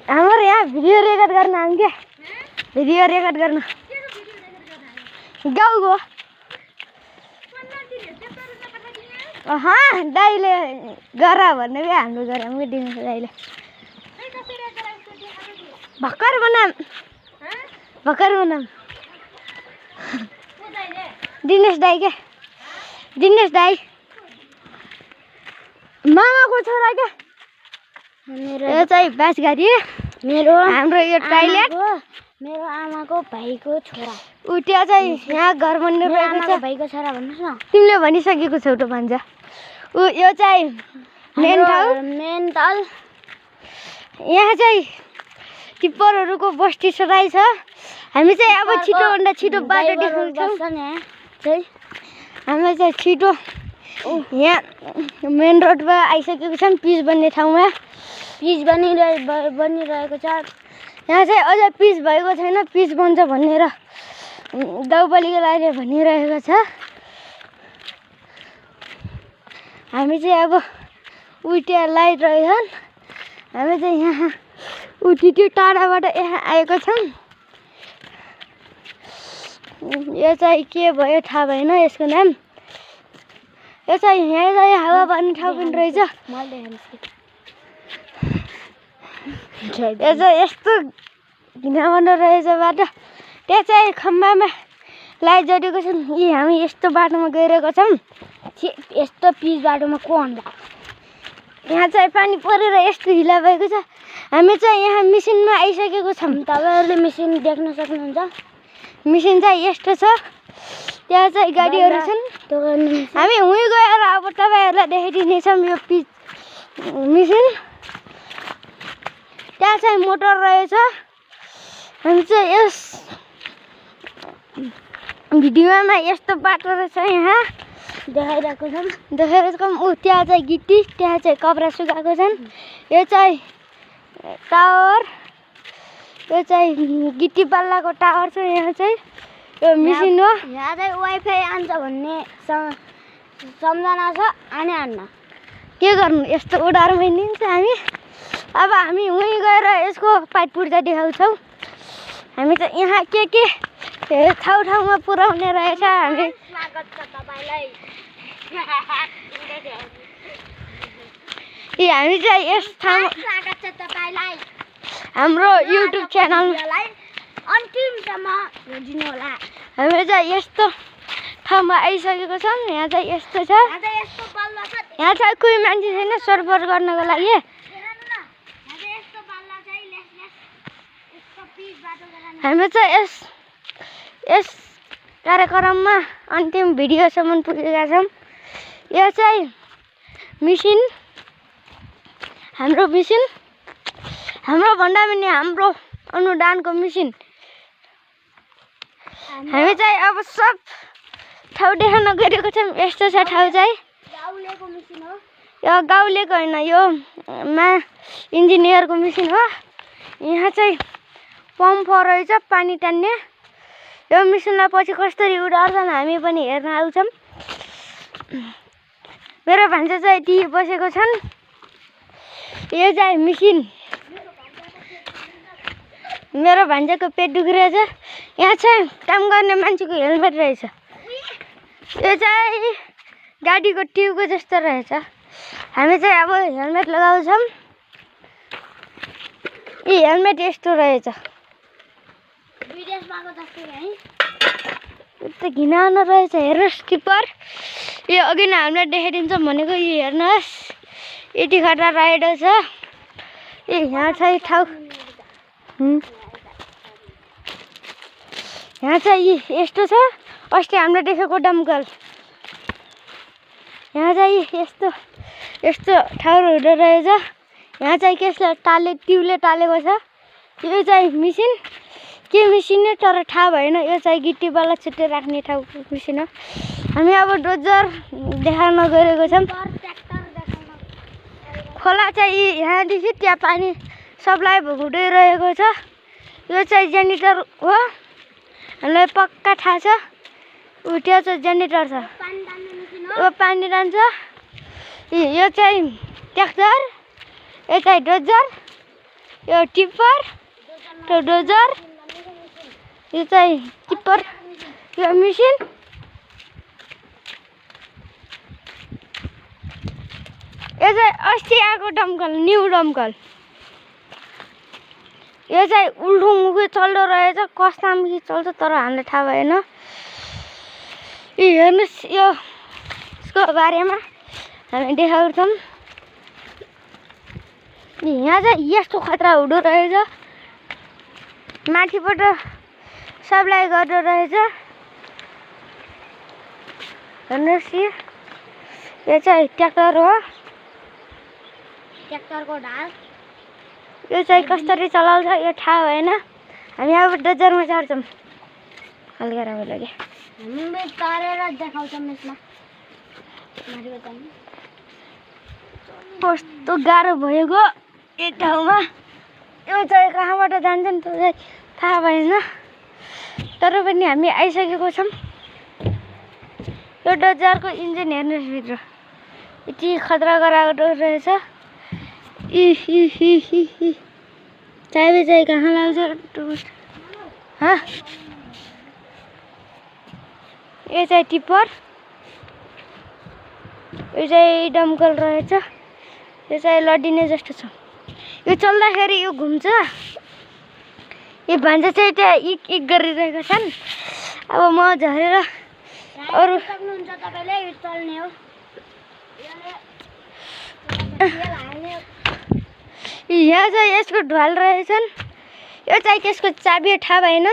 हाम्रो यहाँ video record गर्न आउँ क्या भिडियो रेकर्ड गर्न गाउँको दाइले गर भन्ने क्या हाम्रो घरमा दिन्छ दाइले भर्खर बनाम दिनेश दाइ क्या दिनेश दाइ मामाको छोरा क्या यो चाहिँ बास गाडी मेरो हाम्रो यो टोइलेट मेरो आमाको भाइको छोरा उ त्यहाँ चाहिँ यहाँ घर बन्नु रहेको छ भाइको छोरा भन्नुस् न तिमीले भनिसकेको छौ त भन्छ उ यो चाहिँ मेन तल यहाँ चाहिँ टिप्परहरूको बस्ती सराई छ हामी चाहिँ अब छिटोभन्दा छिटो बाटो देखाउँछौँ हामी चाहिँ छिटो यहाँ मेन रोडमा आइसकेको छौँ पिच बन्ने ठाउँमा पिच बनिरहेको छ यहाँ चाहिँ अझै पिच भएको छैन पिच बन्छ भनेर गाउँपालिका लागि भनिरहेको छ हामी चाहिँ अब उल्टिया लगाइरहेछन् हामी चाहिँ यहाँ त्यो टाढाबाट यहाँ आएको छौँ यो चाहिँ के भयो थाहा भएन यसको नाम यो चाहिँ यहाँ चाहिँ हावा बन्ने ठाउँ पनि रहेछ यो चाहिँ यस्तो घिनाउनु रहेछ बाटो त्यहाँ चाहिँ खम्बामा लाइट जलेको छ यी हामी यस्तो बाटोमा गइरहेको छौँ यस्तो पिच बाटोमा को अन्डा यहाँ चाहिँ पानी परेर यस्तो हिला भएको छ हामी चाहिँ यहाँ मिसिनमा आइसकेको छौँ तपाईँहरूले मिसिन देख्न सक्नुहुन्छ मिसिन चाहिँ यस्तो छ त्यहाँ चाहिँ गाडीहरू छन् हामी उहीँ गएर अब तपाईँहरूलाई देखाइदिनेछौँ यो पिच मिसिन त्यहाँ चाहिँ मोटर रहेछ हामी चाहिँ यस भिडियोमा यस्तो बाटो रहेछ यहाँ देखाइरहेको छौँ ऊ त्यहाँ चाहिँ गिटी त्यहाँ चाहिँ कपडा सुकाएको छन् यो चाहिँ टावर यो चाहिँ गिटी पाल्लाको टावर छ यहाँ चाहिँ यो मिसिन हो यहाँ चाहिँ वाइफाई आन्छ भन्ने सम्झना छ आन्न के गर्नु यस्तो उडारमै लिन्छ हामी अब हामी उहीँ गएर यसको पाइप पुर्जा देखाउँछौँ हामी चाहिँ यहाँ के ठाउँमा पुर्याउने रहेछ हामी हामी चाहिँ यस ठाउँ हाम्रो युट्युब च्यानललाई अन्तिमसम्म हेरिदिनु होला हामी चाहिँ यस्तो ठाउँमा आइसकेको छौँ यहाँ चाहिँ यस्तो छ यहाँ चाहिँ कोही मान्छे छैन सर्भर गर्नको लागि हामी चाहिँ यस कार्यक्रममा अन्तिम भिडियोसम्म पुगेका छौँ यो चाहिँ मिसिन हाम्रो भन्दा पनि हाम्रो अनुदानको मिसिन हामी चाहिँ अब सब ठाउँ देखाउन गएको छौँ यस्तो छ ठाउँ चाहिँ यो गाउँलेको होइन यो इन्जिनियरको मिसिन हो यहाँ चाहिँ पम्प रहेछ पानी तान्ने यो मिसिनलाई पछि कसरी उडार्छन् हामी पनि हेर्न आउँछौँ मेरो भान्जा चाहिँ टी बसेको छन् यो चाहिँ मिसिन मेरो भान्जाको पेट दुखिरहेछ यहाँ चाहिँ काम गर्ने मान्छेको हेलमेट रहेछ यो चाहिँ गाडीको ट्युबको जस्तो रहेछ हामी चाहिँ अब हेलमेट लगाउँछौँ यी हेलमेट यस्तो रहेछ यस्तो घिनाउनु रहेछ हेर्नुहोस् टिप्पर यो अघि नै हामीलाई देखाइदिन्छौँ भनेको यो हेर्नुहोस् यति खतरा राइडर छ यहाँ चाहिँ ठाउँ यहाँ चाहिँ यस्तो छ अस्ति हामीले देखेको डमकल यहाँ चाहिँ यस्तो ठाउँहरू हुँदो रहेछ यहाँ चाहिँ त्यसले ट्युबले टालेको छ यो चाहिँ मिसिन के मिसिन हो तर थाहा भएन यो चाहिँ गिट्टीवाला छुट्टै राख्ने ठाउँको मिसिन हो हामी अब डोजर देखाउन गएको छौँ खोला चाहिँ यहाँदेखि त्यहाँ पानी सप्लाई हुँदै रहेको छ यो चाहिँ जेनेरेटर हो हामीलाई पक्का थाहा छ उ त्यो चाहिँ जेनेरेटर छ यो पानी जान्छ यो चाहिँ ट्र्याक्टर यो चाहिँ डोजर यो टिप्पर, त्यो डोजर, यो चाहिँ टिप्पर, यो मेसिन, यो चाहिँ अस्ति आएको दमकल, न्यू दमकल। यो चाहिँ उल्टोमुखी चल्दो रहेछ, कस्तामुखी चल्छ तर हामीलाई थाहा भएन। यो हेर्नुहोस्, यो यसको बारेमा हामी देखाउँछौँ। यहाँ चाहिँ यस्तो खतरा हुँदो रहेछ, माथिबाट सप्लाई गर्दो रहेछ। हेर्नुहोस्, यो चाहिँ ट्र्याक्टर हो, ट्र्याक्टरको ढाल। यो चाहिँ कसरी चलाउँछ यो थाहा भएन। हामी अब डोजरमा चढ्छौँ। हल्का राम्रो लाग्यो। हामी चढेर देखाउँछौँ यसमा। कस्तो गाह्रो भएको यो ठाउँमा। यो चाहिँ कहाँबाट जान्छ नि त्यो चाहिँ थाहा भएन, तर पनि हामी आइसकेको छौँ। यो डोजरको इन्जिन हेर्नुहोस्, भित्र यति खतरा गराएको रहेछ। चाबी चाहिँ कहाँ लाग्छ? हाँ, यो चाहिँ टिप्पर, यो चाहिँ दमकल रहेछ। यो चाहिँ लडिने जस्तो छ। यो चल्दाखेरि यो घुम्छ। यो भान्जा चाहिँ त्यहाँ इक इक गरिरहेका छन्। अब म झरेर अरू सक्नुहुन्छ तपाईँले, यो चल्ने हो। यहाँ चाहिँ यसको ढाल रहेछन्। यो चाहिँ त्यसको चाबी थाहा भएन।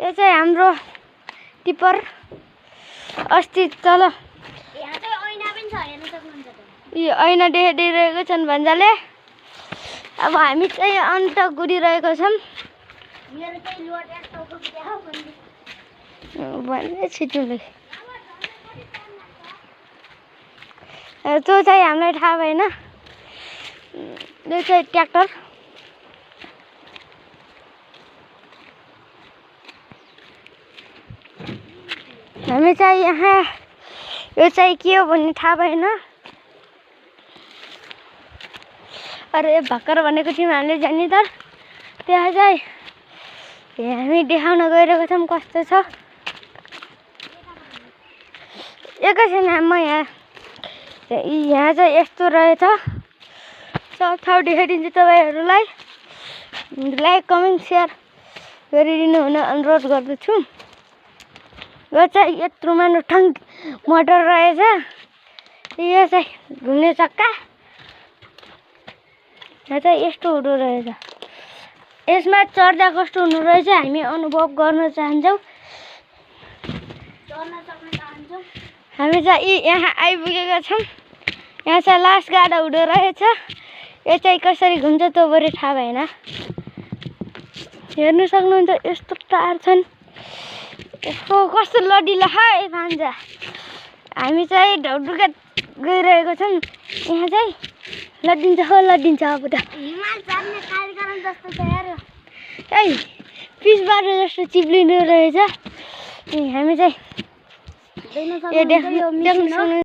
यो चाहिँ हाम्रो टिप्पर अस्ति चल। यहाँ चाहिँ ऐना पनि छ, हेर्न सक्नुहुन्छ। यो ऐना देखाइदिइरहेको छन् भान्जाले। अब हामी चाहिँ अन्त गुडिरहेको छौँ। मेरो चाहिँ लोड ट्र्याक्टरको बिहा भन्ने छिटोले त्यो चाहिँ हामीलाई थाहा भएन। यो चाहिँ ट्र्याक्टर। हामी चाहिँ यहाँ यो चाहिँ के हो भन्ने थाहा भएन। अरे भर्खर भनेको थियौँ हामीले जाने, तर त्यहाँ चाहिँ हामी देखाउन गइरहेको छौँ कस्तो छ। एकैछिन म यहाँ चाहिँ यस्तो रहेछ। सब ठाउँ देखाइदिन्छु तपाईँहरूलाई। लाइक कमेन्ट सेयर गरिदिनु हुन अनुरोध गर्दछु। यो चाहिँ यत्रोमा ठङ मोटर रहेछ। यो चाहिँ घुम्ने चक्का। यहाँ चाहिँ यस्तो हुँदो रहेछ। यसमा चढ्दा कस्तो हुनु रहेछ हामी अनुभव गर्न चाहन्छौँ। हामी चाहिँ यहाँ आइपुगेका छौँ। यहाँ चाहिँ लास्ट गाडा हुँदो रहेछ। यो चाहिँ कसरी घुम्छ त्यो बरु थाहा भएन। हेर्नु सक्नुहुन्छ यस्तो टायर छन्। कस्तो लडिलो है भान्जा। हामी चाहिँ ढौडुका गइरहेको छौँ। यहाँ चाहिँ लडिन्छ हो लडिन्छ। अब त हिमाल चढ्ने कार्यक्रम जस्तो छ यार। ए पिचबाट जस्तो चिप्लिँदो रहेछ। हामी चाहिँ देख्न सक्नुहुन्छ यो मिसिन हो।